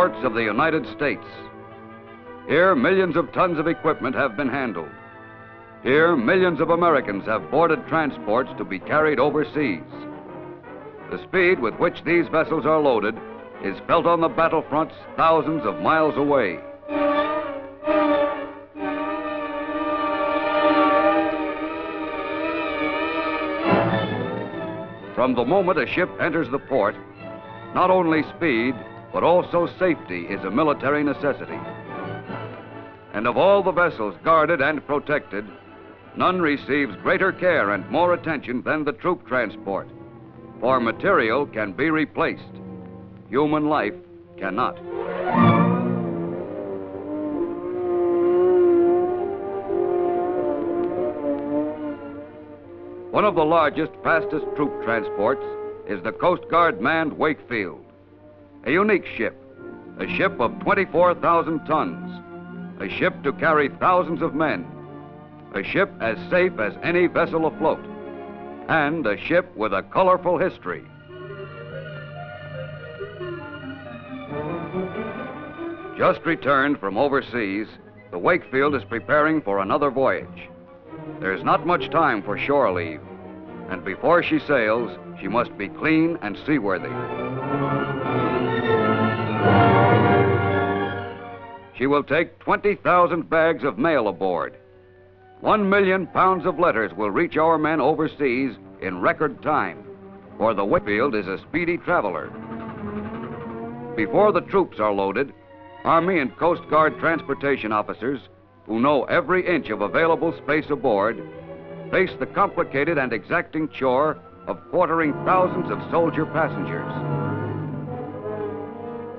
ports of the United States. Here, millions of tons of equipment have been handled. Here, millions of Americans have boarded transports to be carried overseas. The speed with which these vessels are loaded is felt on the battlefronts thousands of miles away. From the moment a ship enters the port, not only speed, but also safety is a military necessity. And of all the vessels guarded and protected, none receives greater care and more attention than the troop transport. For material can be replaced. Human life cannot. One of the largest, fastest troop transports is the Coast Guard manned Wakefield. A unique ship, a ship of 24,000 tons, a ship to carry thousands of men, a ship as safe as any vessel afloat, and a ship with a colorful history. Just returned from overseas, the Wakefield is preparing for another voyage. There's not much time for shore leave, and before she sails, she must be clean and seaworthy. She will take 20,000 bags of mail aboard. 1 million pounds of letters will reach our men overseas in record time, for the Wakefield is a speedy traveler. Before the troops are loaded, Army and Coast Guard transportation officers, who know every inch of available space aboard, face the complicated and exacting chore of quartering thousands of soldier passengers.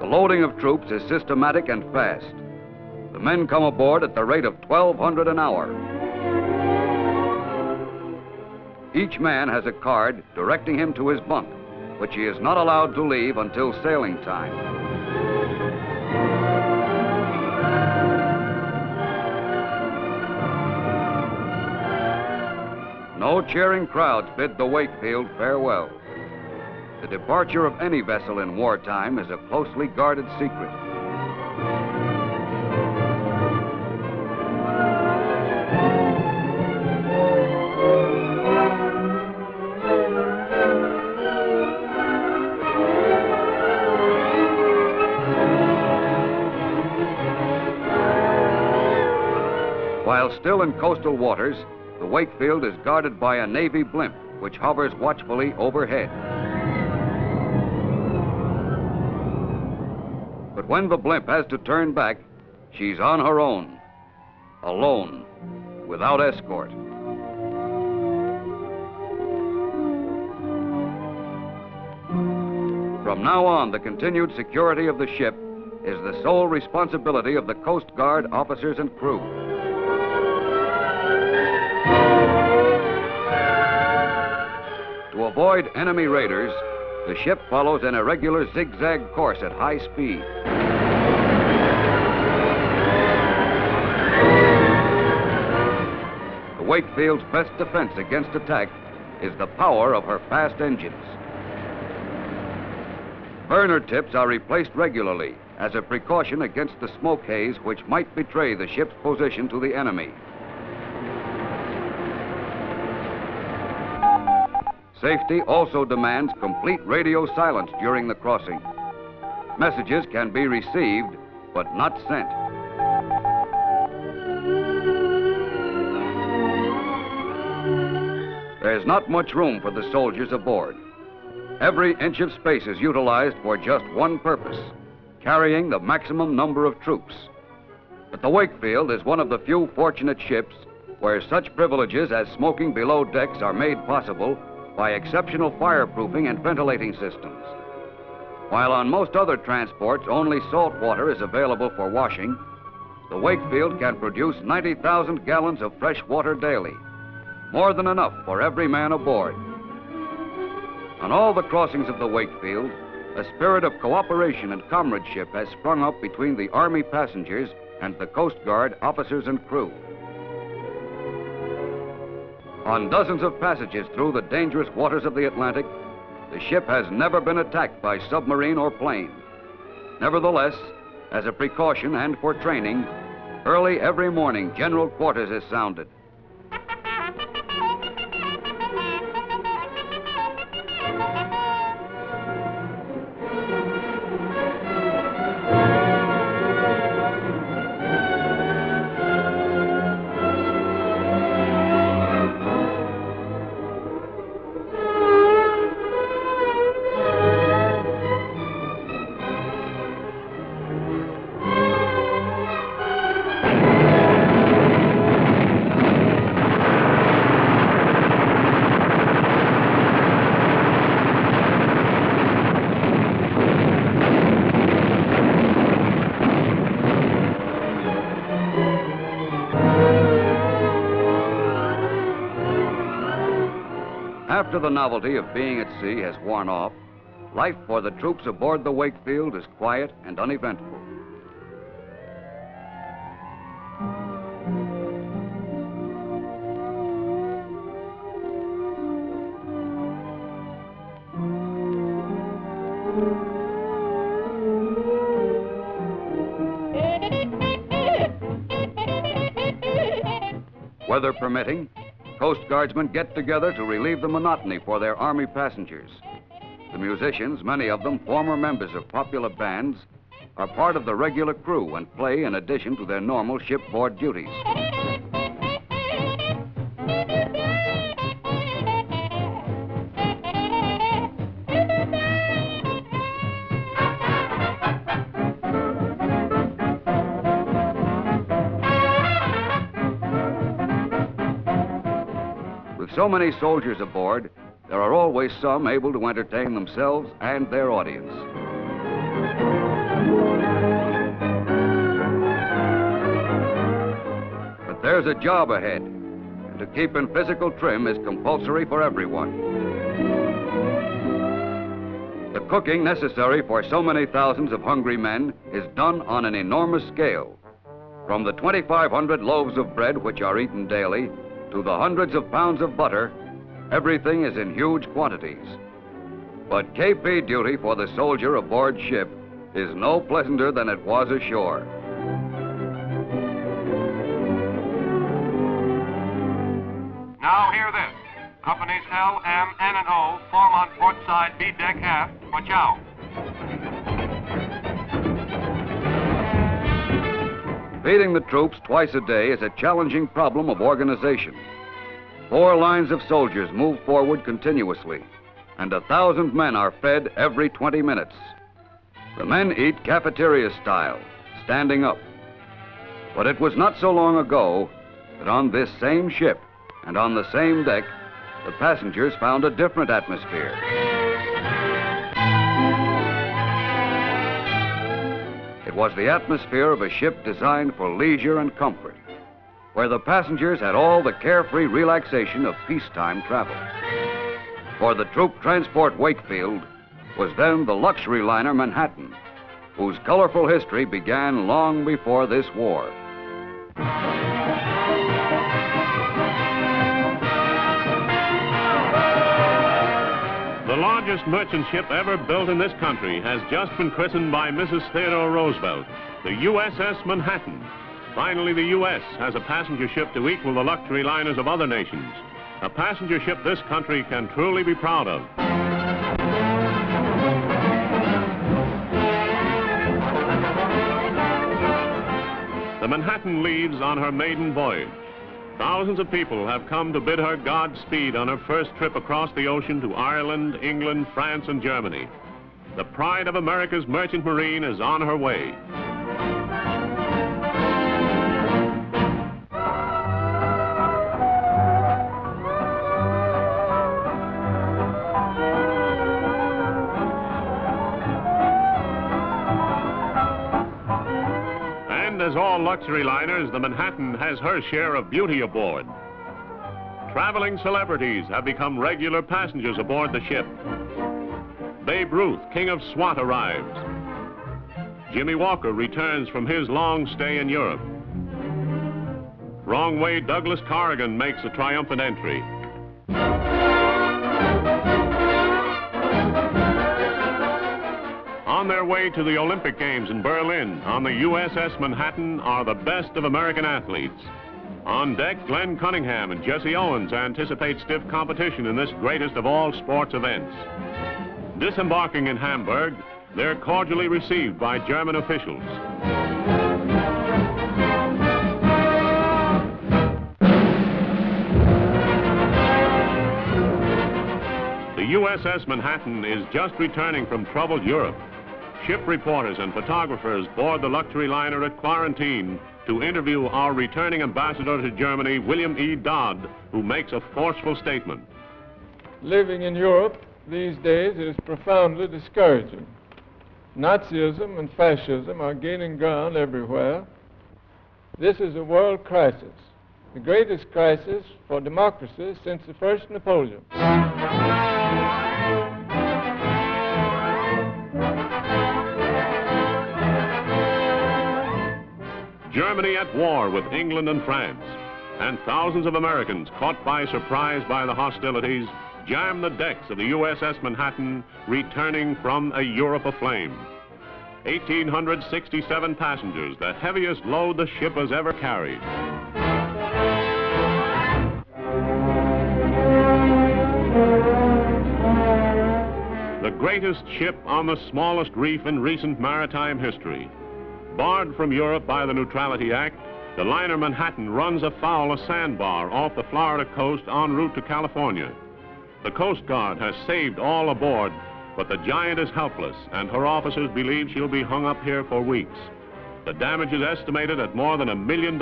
The loading of troops is systematic and fast. The men come aboard at the rate of 1,200 an hour. Each man has a card directing him to his bunk, which he is not allowed to leave until sailing time. No cheering crowds bid the Wakefield farewell. The departure of any vessel in wartime is a closely guarded secret. While still in coastal waters, the Wakefield is guarded by a Navy blimp, which hovers watchfully overhead. But when the blimp has to turn back, she's on her own, alone, without escort. From now on, the continued security of the ship is the sole responsibility of the Coast Guard officers and crew. To avoid enemy raiders, the ship follows an irregular zigzag course at high speed. The Wakefield's best defense against attack is the power of her fast engines. Burner tips are replaced regularly as a precaution against the smoke haze which might betray the ship's position to the enemy. Safety also demands complete radio silence during the crossing. Messages can be received, but not sent. There's not much room for the soldiers aboard. Every inch of space is utilized for just one purpose, carrying the maximum number of troops. But the Wakefield is one of the few fortunate ships where such privileges as smoking below decks are made possible by exceptional fireproofing and ventilating systems. While on most other transports only salt water is available for washing, the Wakefield can produce 90,000 gallons of fresh water daily, more than enough for every man aboard. On all the crossings of the Wakefield, a spirit of cooperation and comradeship has sprung up between the Army passengers and the Coast Guard officers and crew. On dozens of passages through the dangerous waters of the Atlantic, the ship has never been attacked by submarine or plane. Nevertheless, As a precaution and for training, early every morning, general quarters is sounded. After the novelty of being at sea has worn off, life for the troops aboard the Wakefield is quiet and uneventful. Weather permitting, Coast Guardsmen get together to relieve the monotony for their Army passengers. The musicians, many of them former members of popular bands, are part of the regular crew and play in addition to their normal shipboard duties. So many soldiers aboard, there are always some able to entertain themselves and their audience. But there's a job ahead, and to keep in physical trim is compulsory for everyone. The cooking necessary for so many thousands of hungry men is done on an enormous scale. From the 2,500 loaves of bread which are eaten daily, to the hundreds of pounds of butter, everything is in huge quantities. But KP duty for the soldier aboard ship is no pleasanter than it was ashore. Now hear this. Companies L, M, N, and O form on port side B deck aft for chow. Feeding the troops twice a day is a challenging problem of organization. 4 lines of soldiers move forward continuously, and 1,000 men are fed every 20 minutes. The men eat cafeteria style, standing up. But it was not so long ago that on this same ship and on the same deck, the passengers found a different atmosphere. It was the atmosphere of a ship designed for leisure and comfort, where the passengers had all the carefree relaxation of peacetime travel. For the troop transport Wakefield was then the luxury liner Manhattan, whose colorful history began long before this war. The largest merchant ship ever built in this country has just been christened by Mrs. Theodore Roosevelt, the USS Manhattan. Finally, the U.S. has a passenger ship to equal the luxury liners of other nations. A passenger ship this country can truly be proud of. The Manhattan leaves on her maiden voyage. Thousands of people have come to bid her Godspeed on her first trip across the ocean to Ireland, England, France, and Germany. The pride of America's merchant marine is on her way. As all luxury liners, the Manhattan has her share of beauty aboard. Traveling celebrities have become regular passengers aboard the ship. Babe Ruth, King of SWAT, arrives. Jimmy Walker returns from his long stay in Europe. Wrong way Douglas Corrigan makes a triumphant entry. On their way to the Olympic Games in Berlin on the USS Manhattan are the best of American athletes. On deck, Glenn Cunningham and Jesse Owens anticipate stiff competition in this greatest of all sports events. Disembarking in Hamburg, they're cordially received by German officials. The USS Manhattan is just returning from troubled Europe. Ship reporters and photographers board the luxury liner at Quarantine to interview our returning ambassador to Germany, William E. Dodd, who makes a forceful statement. Living in Europe these days is profoundly discouraging. Nazism and fascism are gaining ground everywhere. This is a world crisis, the greatest crisis for democracy since the first Napoleon. Germany at war with England and France, and thousands of Americans caught by surprise by the hostilities jam the decks of the USS Manhattan, returning from a Europe aflame. 1,867 passengers, the heaviest load the ship has ever carried. The greatest ship on the smallest reef in recent maritime history. Barred from Europe by the Neutrality Act, the liner Manhattan runs afoul a sandbar off the Florida coast en route to California. The Coast Guard has saved all aboard, but the giant is helpless, and her officers believe she'll be hung up here for weeks. The damage is estimated at more than $1 million.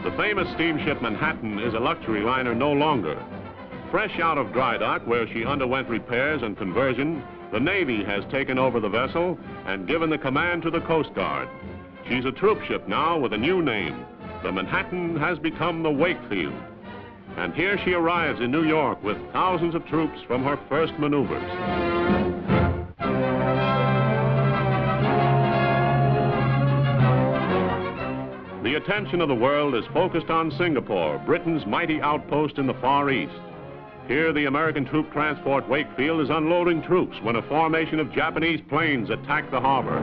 The famous steamship Manhattan is a luxury liner no longer. Fresh out of dry dock, where she underwent repairs and conversion, the Navy has taken over the vessel and given the command to the Coast Guard. She's a troop ship now with a new name. The Manhattan has become the Wakefield. And here she arrives in New York with thousands of troops from her first maneuvers. The attention of the world is focused on Singapore, Britain's mighty outpost in the Far East. Here, the American troop transport Wakefield is unloading troops when a formation of Japanese planes attack the harbor.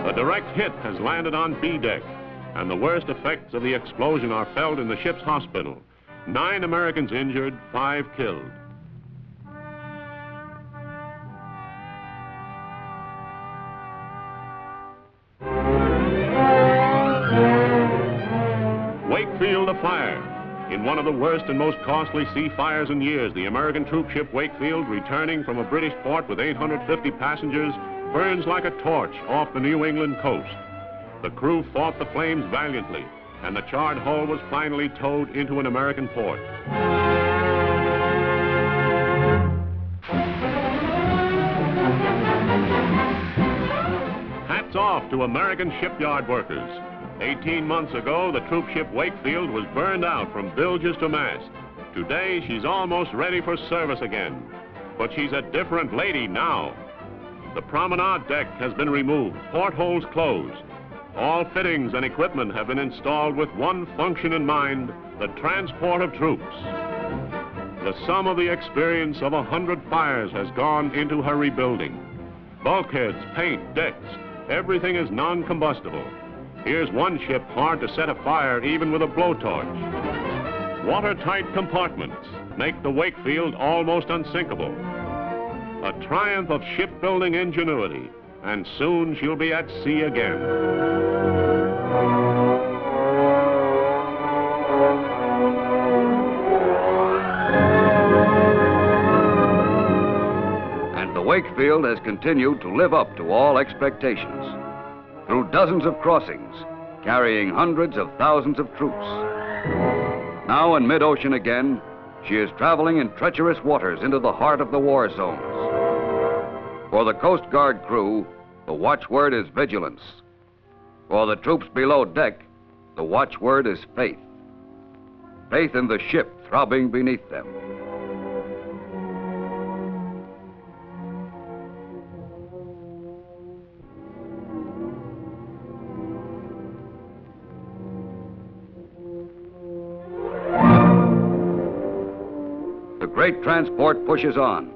A direct hit has landed on B deck, and the worst effects of the explosion are felt in the ship's hospital. 9 Americans injured, 5 killed. Wakefield afire. In one of the worst and most costly sea fires in years, the American troop ship Wakefield, returning from a British port with 850 passengers, burns like a torch off the New England coast. The crew fought the flames valiantly, and the charred hull was finally towed into an American port. Hats off to American shipyard workers. 18 months ago, the troop ship Wakefield was burned out from bilges to mast. Today, she's almost ready for service again. But she's a different lady now. The promenade deck has been removed, portholes closed. All fittings and equipment have been installed with one function in mind, the transport of troops. The sum of the experience of 100 fires has gone into her rebuilding. Bulkheads, paint, decks, everything is non-combustible. Here's one ship hard to set afire even with a blowtorch. Watertight compartments make the Wakefield almost unsinkable. A triumph of shipbuilding ingenuity, and soon she'll be at sea again. And the Wakefield has continued to live up to all expectations. Through dozens of crossings, carrying hundreds of thousands of troops. Now in mid-ocean again, she is traveling in treacherous waters into the heart of the war zones. For the Coast Guard crew, the watchword is vigilance. For the troops below deck, the watchword is faith. Faith in the ship throbbing beneath them. great transport pushes on,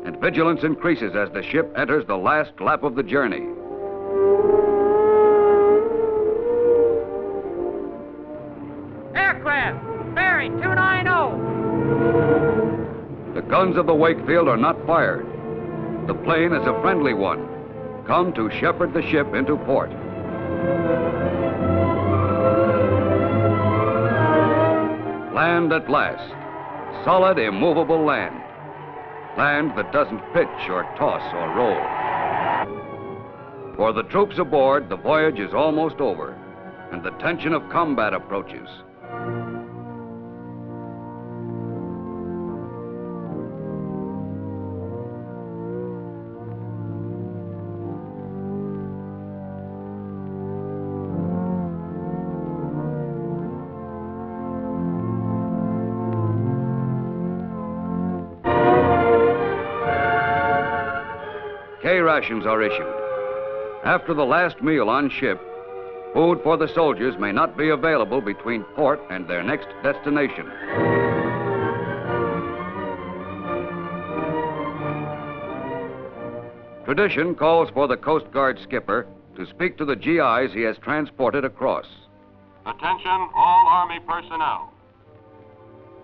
and vigilance increases as the ship enters the last lap of the journey. Aircraft, bearing 290. The guns of the Wakefield are not fired. The plane is a friendly one, come to shepherd the ship into port. Land at last. Solid, immovable land. Land that doesn't pitch or toss or roll. For the troops aboard, the voyage is almost over, and the tension of combat approaches. Rations are issued. After the last meal on ship, food for the soldiers may not be available between port and their next destination. Tradition calls for the Coast Guard skipper to speak to the GIs he has transported across. Attention, all Army personnel.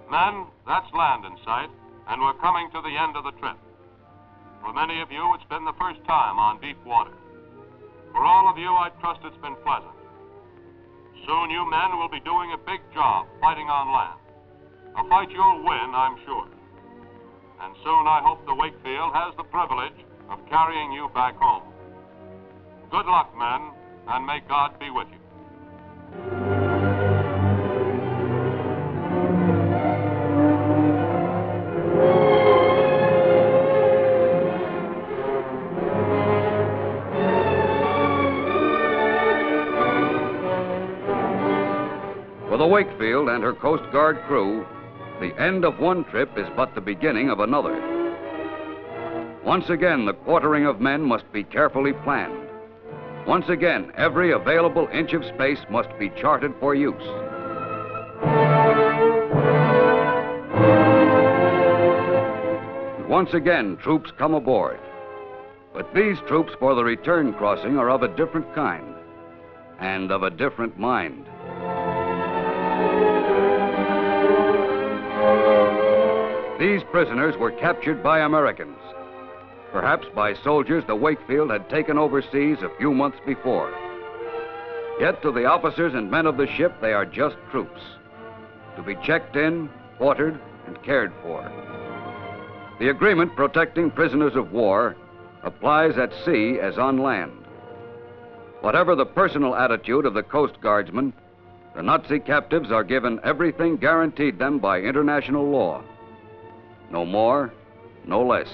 Men, that's land in sight, and we're coming to the end of the trip. For many of you, it's been the first time on deep water. For all of you, I trust it's been pleasant. Soon you men will be doing a big job fighting on land. A fight you'll win, I'm sure. And soon I hope the Wakefield has the privilege of carrying you back home. Good luck, men, and may God be with you. For the Wakefield and her Coast Guard crew, the end of one trip is but the beginning of another. Once again, the quartering of men must be carefully planned. Once again, every available inch of space must be charted for use. And once again, troops come aboard. But these troops for the return crossing are of a different kind and of a different mind. These prisoners were captured by Americans, perhaps by soldiers the Wakefield had taken overseas a few months before. Yet to the officers and men of the ship, they are just troops, to be checked in, quartered, and cared for. The agreement protecting prisoners of war applies at sea as on land. Whatever the personal attitude of the Coast Guardsmen, the Nazi captives are given everything guaranteed them by international law. No more, no less.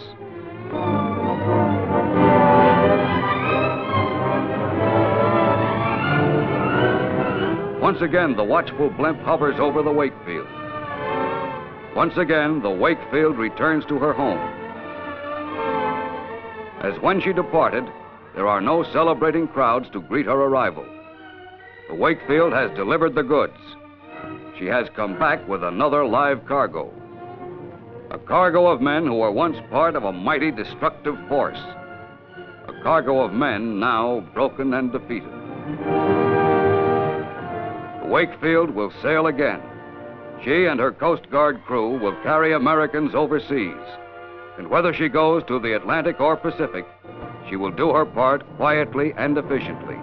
Once again, the watchful blimp hovers over the Wakefield. Once again, the Wakefield returns to her home. As when she departed, there are no celebrating crowds to greet her arrival. The Wakefield has delivered the goods. She has come back with another live cargo. A cargo of men who were once part of a mighty destructive force. A cargo of men now broken and defeated. The Wakefield will sail again. She and her Coast Guard crew will carry Americans overseas. And whether she goes to the Atlantic or Pacific, she will do her part quietly and efficiently.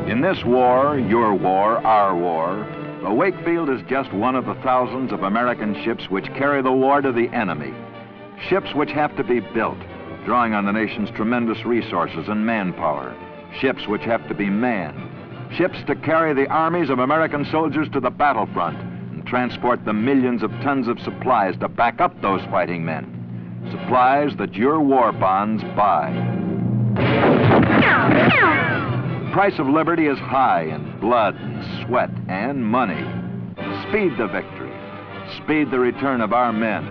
In this war, your war, our war, the Wakefield is just one of the thousands of American ships which carry the war to the enemy. Ships which have to be built, drawing on the nation's tremendous resources and manpower. Ships which have to be manned. Ships to carry the armies of American soldiers to the battlefront and transport the millions of tons of supplies to back up those fighting men. Supplies that your war bonds buy. The price of liberty is high in blood and sweat and money. Speed the victory. Speed the return of our men.